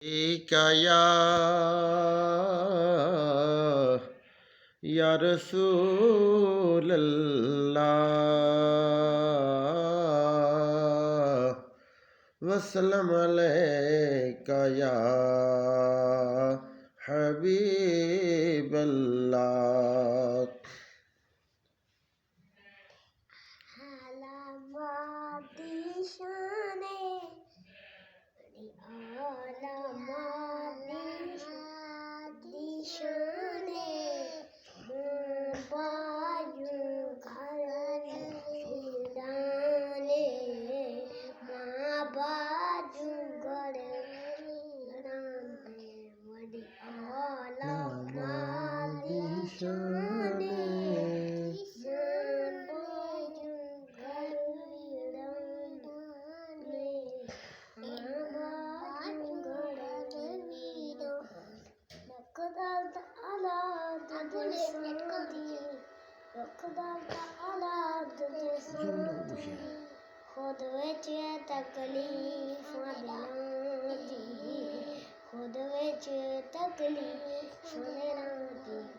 का या रसूल अल्लाह वसल्लम अलैका या हबीब अल्लाह। खुद विच तकलीफां दिलां दी, खुद विच तकलीफां दिलां दी।